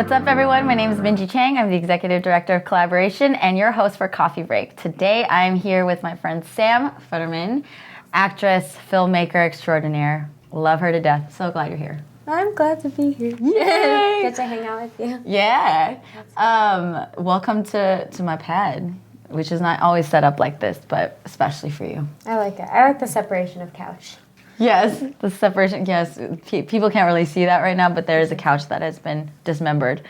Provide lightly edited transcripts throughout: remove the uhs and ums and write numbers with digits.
What's up, everyone? My name is Minji Chang. I'm the Executive Director of Kollaboration and your host for Coffee Break. Today, I'm here with my friend Sam Federman, actress, filmmaker extraordinaire. Love her to death. So glad you're here. I'm glad to be here. Yay! Get to hang out with you. Yeah. Welcome to my pad, which is not always set up like this, but especially for you. I like it. I like the separation of couch. Yes, the separation, yes. People can't really see that right now, but there is a couch that has been dismembered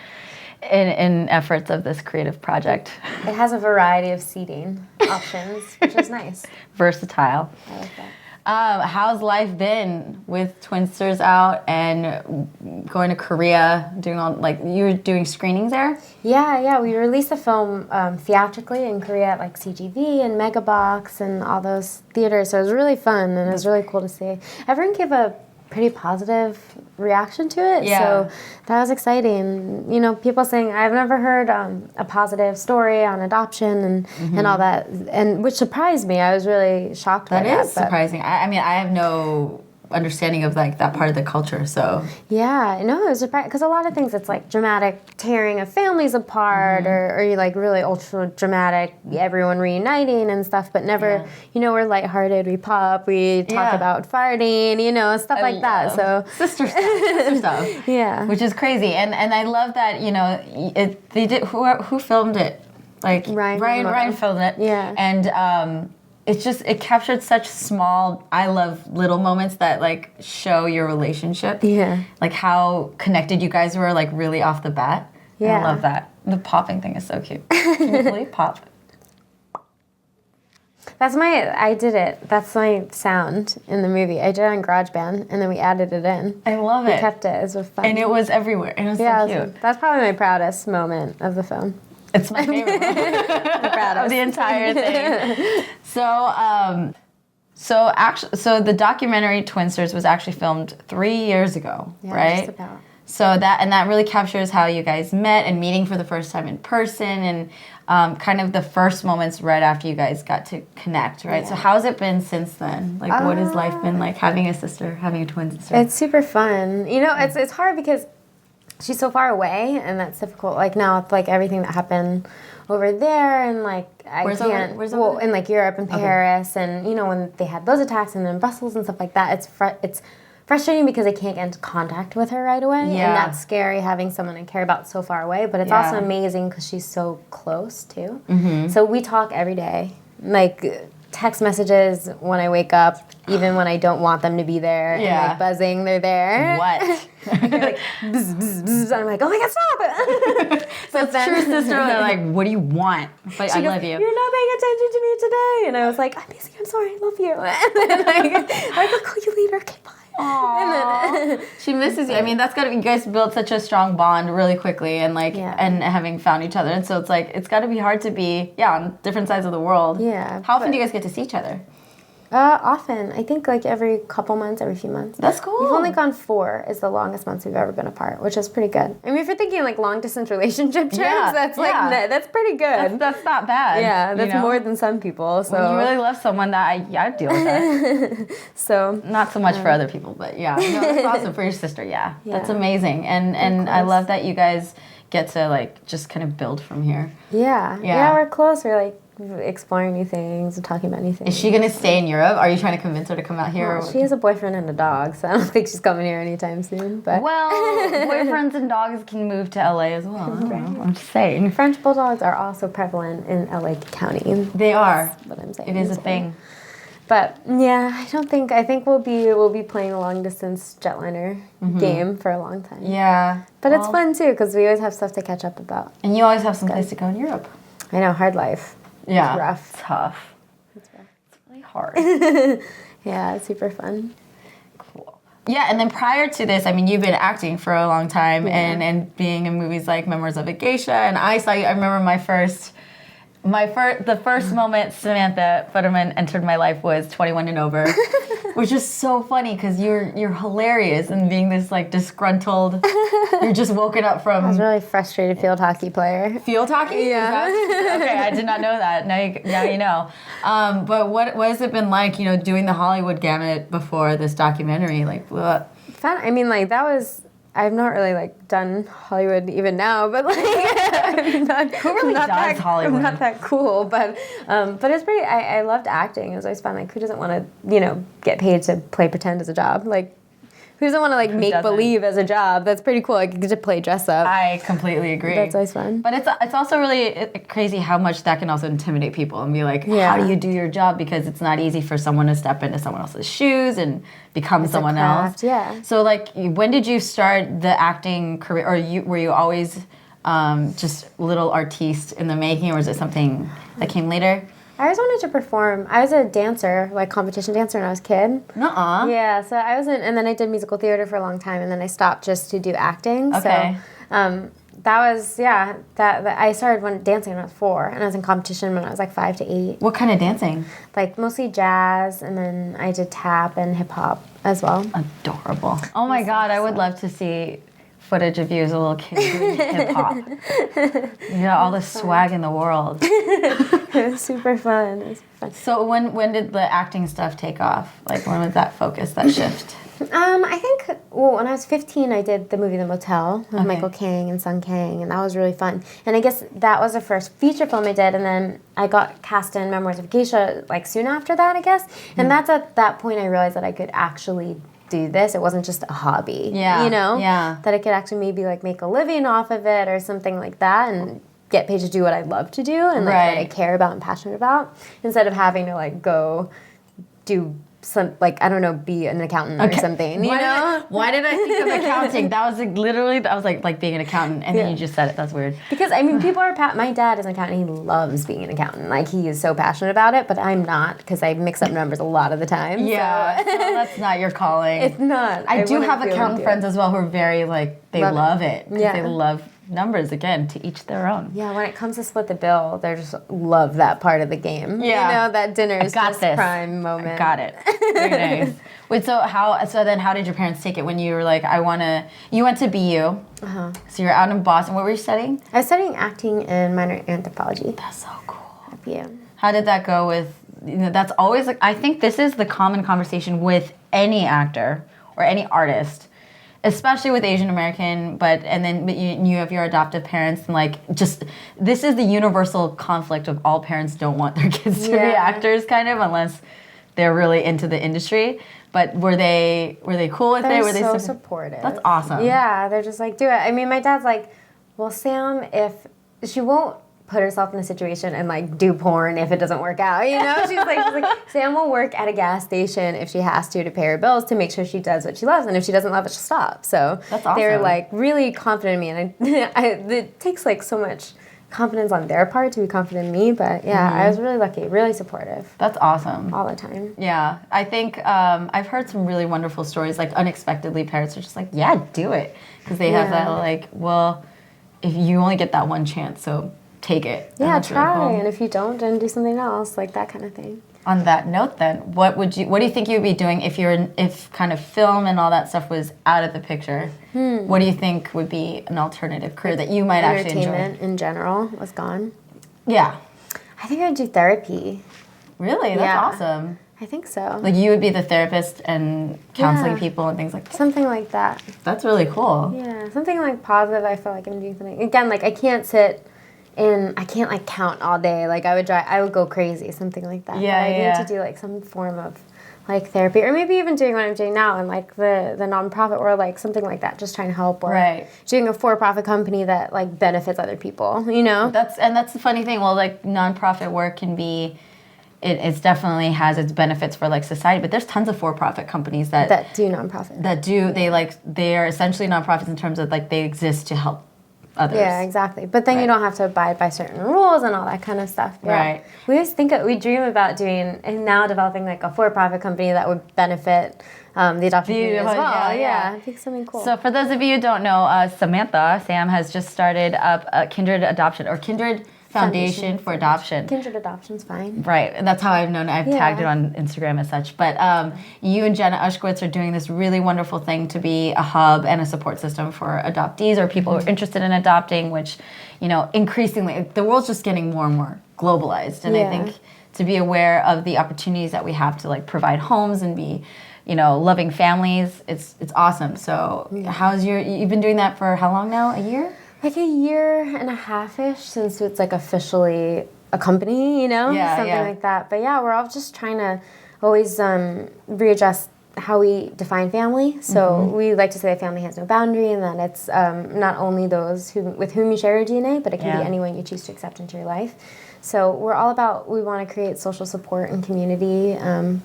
in efforts of this creative project. It has a variety of seating options, which is nice. Versatile. I like that. How's life been with Twinsters out and going to Korea, doing all, like, you were doing screenings there? Yeah. We released the film theatrically in Korea at like CGV and Megabox and all those theaters. So it was really fun and it was really cool to see. Everyone gave a pretty positive reaction to it. Yeah. So that was exciting. You know, people saying, I've never heard a positive story on adoption and all that, and which surprised me. I was really shocked by that. That is surprising. I mean, I have no understanding of like that part of the culture, so. Yeah, no, it was surprising, because a lot of things, it's like dramatic tearing of families apart, or you like really ultra dramatic, everyone reuniting and stuff, but never, you know, we're lighthearted, we pop, we talk about farting, you know, stuff like that, so. Sister stuff. Yeah. Which is crazy, and I love that, you know, they did, who filmed it? Like, Ryan filmed it. Yeah. And, it captured such small, I love little moments that like show your relationship. Yeah. Like how connected you guys were, like really off the bat. Yeah. And I love that. The popping thing is so cute. Can you believe pop? I did it. That's my sound in the movie. I did it on GarageBand, and then we added it in. I love it. We kept it. It was fun. And it was everywhere. And it was so cute. That's probably my proudest moment of the film. It's my favorite of the entire thing. So the documentary Twinsters was actually filmed 3 years ago, right? Just about. So that really captures how you guys met and meeting for the first time in person, and kind of the first moments right after you guys got to connect, right? Yeah. So how's it been since then? Like, what has life been like having a twin sister? It's super fun. You know, it's hard because she's so far away, and that's difficult. Like now, with like everything that happened over there, and like Where's in like Europe and Paris, and you know when they had those attacks, and then Brussels and stuff like that. It's frustrating because I can't get into contact with her right away, and that's scary having someone I care about so far away. But it's also amazing because she's so close too. So we talk every day, like text messages when I wake up, even when I don't want them to be there, and like buzzing, they're there. What? And you're like, bzz, bzz, bzz, and I'm like, oh my God, stop it. So it's true sister, they're like, what do you want? But I love you. You're not paying attention to me today. And I was like, I'm busy, I'm sorry, I love you. And then I'll call you later, okay, bye. Aww. She misses you. I mean, that's gotta be, you guys built such a strong bond really quickly, and like, and having found each other. And so it's like, it's gotta be hard to be, on different sides of the world. Yeah. How often do you guys get to see each other? Often. I think like every couple months, every few months. That's cool. We've only gone 4 is the longest months we've ever been apart, which is pretty good. I mean, if you're thinking like long distance relationship terms, that's that's pretty good. That's not bad. Yeah, that's more than some people. So when you really love someone, I'd deal with that. So not so much for other people, but that's awesome for your sister. Yeah, that's amazing, and I love that you guys get to like just kind of build from here. Yeah, we're close. We're like exploring new things and talking about new things. Is she gonna stay in Europe? Are you trying to convince her to come out here? Well, she has a boyfriend and a dog, so I don't think she's coming here anytime soon. But boyfriends and dogs can move to LA as well. I don't know. I'm just saying. French bulldogs are also prevalent in LA County. They are. That's what I'm saying. It is a thing. But yeah, I think we'll be playing a long distance jetliner game for a long time. Yeah. But it's fun too because we always have stuff to catch up about. And you always have some place to go in Europe. I know, hard life. Yeah. It's rough. It's tough. It's rough. It's really hard. Yeah, it's super fun. Cool. Yeah, and then prior to this, I mean, you've been acting for a long time and being in movies like Memoirs of a Geisha, and I saw you, I remember the first moment Samantha Futerman entered my life was 21 and Over, which is so funny because you're hilarious and being this like disgruntled, you're just woken up from. I was a really frustrated field hockey player. Field hockey? Yeah. Okay, I did not know that. Now you know. But what has it been like, doing the Hollywood gamut before this documentary like blew up? Fun. I mean, like that was I've not really like done Hollywood even now, but like who really does Hollywood? I'm not that cool, but it's pretty. I loved acting. It was always fun. Like, who doesn't want to get paid to play pretend as a job? Like, who doesn't want to like make believe as a job? That's pretty cool. Like, you get to play dress up. I completely agree. That's always fun. But it's also really crazy how much that can also intimidate people and be like, how do you do your job? Because it's not easy for someone to step into someone else's shoes and become someone else. Yeah. So like, when did you start the acting career? Or were you always just little artiste in the making, or was it something that came later? I always wanted to perform. I was a dancer, like competition dancer when I was a kid. Nuh-uh. Yeah, so I was and then I did musical theater for a long time, and then I stopped just to do acting. Okay. So that was, that I started dancing when I was 4, and I was in competition when I was like 5 to 8. What kind of dancing? Like mostly jazz, and then I did tap and hip hop as well. Adorable. Oh my God, I would love to see footage of you as a little kid doing hip hop. You got all the swag in the world. It was super fun. It was fun. So when did the acting stuff take off? Like, when was that focus, that shift? I think, when I was 15, I did the movie The Motel with Michael Caine and Sung Kang, and that was really fun. And I guess that was the first feature film I did, and then I got cast in Memoirs of a Geisha, like, soon after that, I guess. And that's at that point I realized that I could actually do this. It wasn't just a hobby, that I could actually maybe, like, make a living off of it or something like that, and get paid to do what I love to do and, like, what I care about and passionate about, instead of having to, like, go do some, like, I don't know, be an accountant or something, Why did I think of accounting? That was like, literally, I was like being an accountant, and then you just said it. That's weird. Because, I mean, people are, my dad is an accountant. He loves being an accountant. Like, he is so passionate about it, but I'm not, because I mix up numbers a lot of the time. Yeah, so that's not your calling. It's not. I do have accountant friends as well who are very, like, they love it. Yeah. They love numbers, again, to each their own. Yeah, when it comes to split the bill, they just love that part of the game. Yeah. That dinner is just prime moment. I got it. Very nice. Wait, so then how did your parents take it when you were like, you went to BU, so you're out in Boston. What were you studying? I was studying acting and minor anthropology. That's so cool. At BU. How did that go with, that's always, like, I think this is the common conversation with any actor or any artist, especially with Asian American, but you have your adoptive parents, and like, just, this is the universal conflict of all parents don't want their kids to be actors, kind of, unless they're really into the industry. But were they cool with it? Were they so supportive? That's awesome. Yeah, they're just like, do it. I mean, my dad's like, well, Sam, if she won't put herself in a situation and like do porn if it doesn't work out, she's like Sam will work at a gas station if she has to pay her bills, to make sure she does what she loves, and if she doesn't love it, she'll stop. So that's awesome. They were like really confident in me, and it takes like so much confidence on their part to be confident in me, but I was really lucky, really supportive. That's awesome. All the time. Yeah, I think I've heard some really wonderful stories, like unexpectedly parents are just like, yeah, do it, because they have that, like, well, if you only get that one chance, so take it. Yeah, try, really cool. And if you don't, then do something else, like that kind of thing. On that note, then, what do you think you'd be doing if kind of film and all that stuff was out of the picture? What do you think would be an alternative career that you might actually enjoy? Entertainment in general was gone. Yeah. I think I'd do therapy. Really? That's awesome. I think so. Like, you would be the therapist and counseling people and things like that? Something like that. That's really cool. Yeah, something like positive. I feel like I'm doing something. Again, like, I can't sit and I can't like count all day. Like, I would go crazy, something like that. Yeah, but I need to do like some form of like therapy, or maybe even doing what I'm doing now in like the nonprofit, or like something like that, just trying to help, or doing a for-profit company that like benefits other people, That's the funny thing. Well, like, nonprofit work can be, it definitely has its benefits for like society, but there's tons of for-profit companies that do nonprofit. They are essentially nonprofits in terms of like they exist to help others. Yeah, exactly. But then you don't have to abide by certain rules and all that kind of stuff. Yeah. Right. We always we dream about doing, and now developing like a for-profit company that would benefit the adoption community as well. Yeah, I think something cool. So for those of you who don't know, Sam has just started up a Kindred Adoption, or Kindred Foundation for Adoption. Kindred Adoption's fine. Right, and that's how I've known it. I've tagged it on Instagram as such. But you and Jenna Ushkowitz are doing this really wonderful thing to be a hub and a support system for adoptees or people who are interested in adopting, which, increasingly, the world's just getting more and more globalized. And I think to be aware of the opportunities that we have to like provide homes and be, loving families. It's awesome. So you've been doing that for how long now? A year? Like a year and a half-ish since it's like officially a company, something like that. But yeah, we're all just trying to always readjust how we define family. So we like to say that family has no boundary, and that it's not only those with whom you share your DNA, but it can be anyone you choose to accept into your life. So we're all about, we want to create social support and community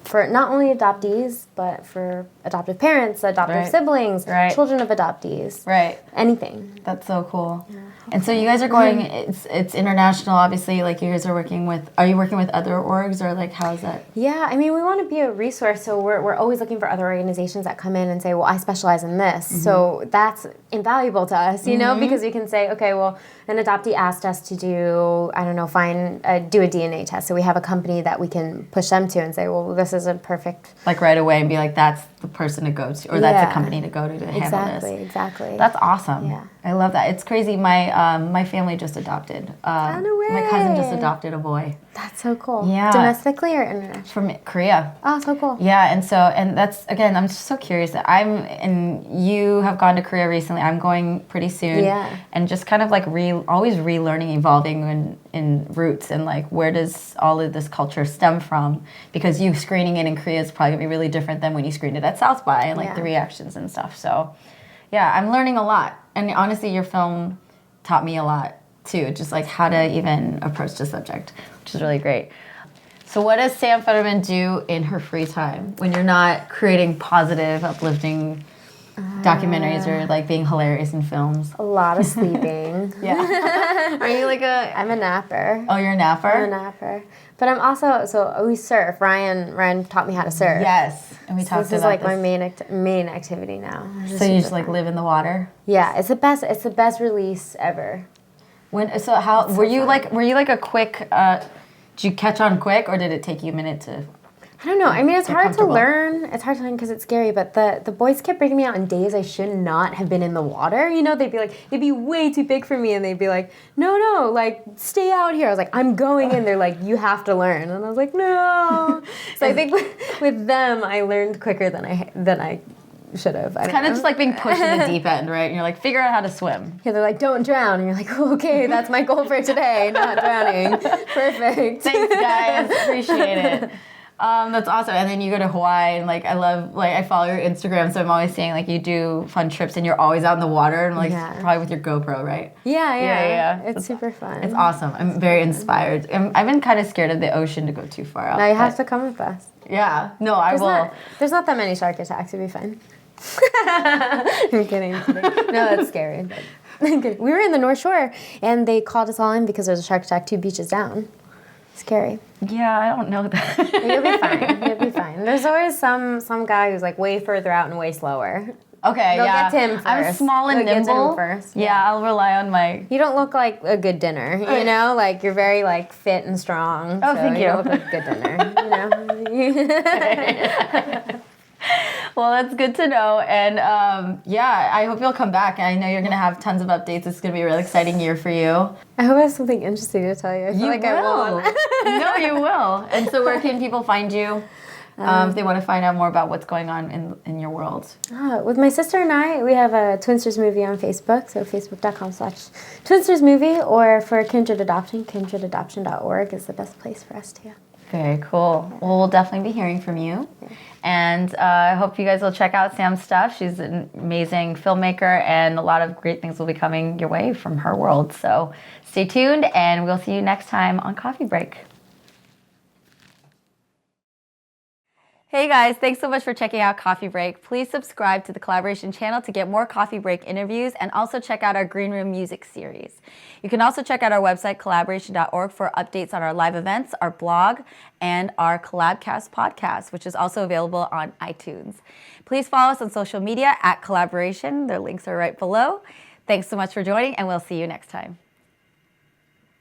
for not only adoptees, but for adoptive parents, adoptive siblings, children of adoptees. Right. Anything. That's so cool. Yeah. And so you guys are going, it's international, obviously, like you guys are working with other orgs, or like how is that? Yeah, I mean, we want to be a resource, so we're always looking for other organizations that come in and say, well, I specialize in this. So that's invaluable to us, because we can say, okay, well, an adoptee asked us to do, I don't know, do a DNA test. So we have a company that we can push them to and say, well, this is a perfect... Like right away and be like, that's the person to go to, or that's the company to go to handle this. Exactly. That's awesome. Yeah. I love that. It's crazy. My family just adopted. No way. My cousin just adopted a boy. That's so cool. Yeah. Domestically or international? From Korea. Oh, so cool. Yeah, and that's, again, I'm just so curious. And you have gone to Korea recently. I'm going pretty soon. Yeah. And just kind of like always relearning, evolving in roots, and like where does all of this culture stem from? Because you screening it in Korea is probably gonna be really different than when you screened it at South by, and like the reactions and stuff. So yeah, I'm learning a lot. And honestly, your film taught me a lot too, just like how to even approach the subject, which is really great. So what does Sam Federman do in her free time when you're not creating positive, uplifting documentaries or like being hilarious in films? A lot of sleeping. Are you like I'm a napper. Oh, you're a napper? I'm a napper. But I'm also, we surf. Ryan taught me how to surf. Yes. And we talked about this. This is like my main activity now. So you just like live in the water? Yeah, it's the best release ever. Were you like a quick, did you catch on quick, or did it take you a minute to? I don't know. I mean, it's hard to learn. It's hard to learn because it's scary. But the boys kept bringing me out on days I should not have been in the water. They'd be like, it'd be way too big for me, and they'd be like, no, like stay out here. I was like, I'm going in. They're like, you have to learn, and I was like, no. So I think with them, I learned quicker than I should have. It's kind of just like being pushed in the deep end, right? And you're like, figure out how to swim. Yeah, they're like, don't drown. And you're like, okay, that's my goal for today, not drowning. Perfect. Thanks, guys. Appreciate it. That's awesome. And then you go to Hawaii, and like I follow your Instagram, so I'm always seeing like you do fun trips, and you're always out in the water, and like probably with your GoPro, right? Yeah. It's super fun. It's awesome. I'm very inspired. I've been kind of scared of the ocean to go too far out. Now you have to come with us. Yeah. No, I will. There's not that many shark attacks. It'll be fine. I'm kidding. No, that's scary. But we were in the North Shore, and they called us all in because there's a shark attack 2 beaches down. Scary. Yeah, I don't know that. You'll be fine. There's always some guy who's like way further out and way slower. Okay, They'll get to him first. I'm small and nimble. Yeah, I'll rely on my... You don't look like a good dinner, Like, you're very, like, fit and strong. Oh, thank you. You don't look like a good dinner, Well, that's good to know. And, I hope you'll come back. I know you're going to have tons of updates. It's going to be a really exciting year for you. I hope I have something interesting to tell you. I feel like I won't. No, you will. And so where can people find you if they want to find out more about what's going on in your world? With my sister and I, we have a Twinsters movie on Facebook, so facebook.com/Twinsters movie, or for Kindred Adoption, kindredadoption.org is the best place for us to. Very cool. Well, we'll definitely be hearing from you. Yeah. And I hope you guys will check out Sam's stuff. She's an amazing filmmaker, and a lot of great things will be coming your way from her world. So stay tuned, and we'll see you next time on Coffee Break. Hey guys, thanks so much for checking out Coffee Break. Please subscribe to the Kollaboration channel to get more Coffee Break interviews, and also check out our Green Room music series. You can also check out our website, kollaboration.org, for updates on our live events, our blog, and our Collabcast podcast, which is also available on iTunes. Please follow us on social media at Kollaboration. Their links are right below. Thanks so much for joining, and we'll see you next time.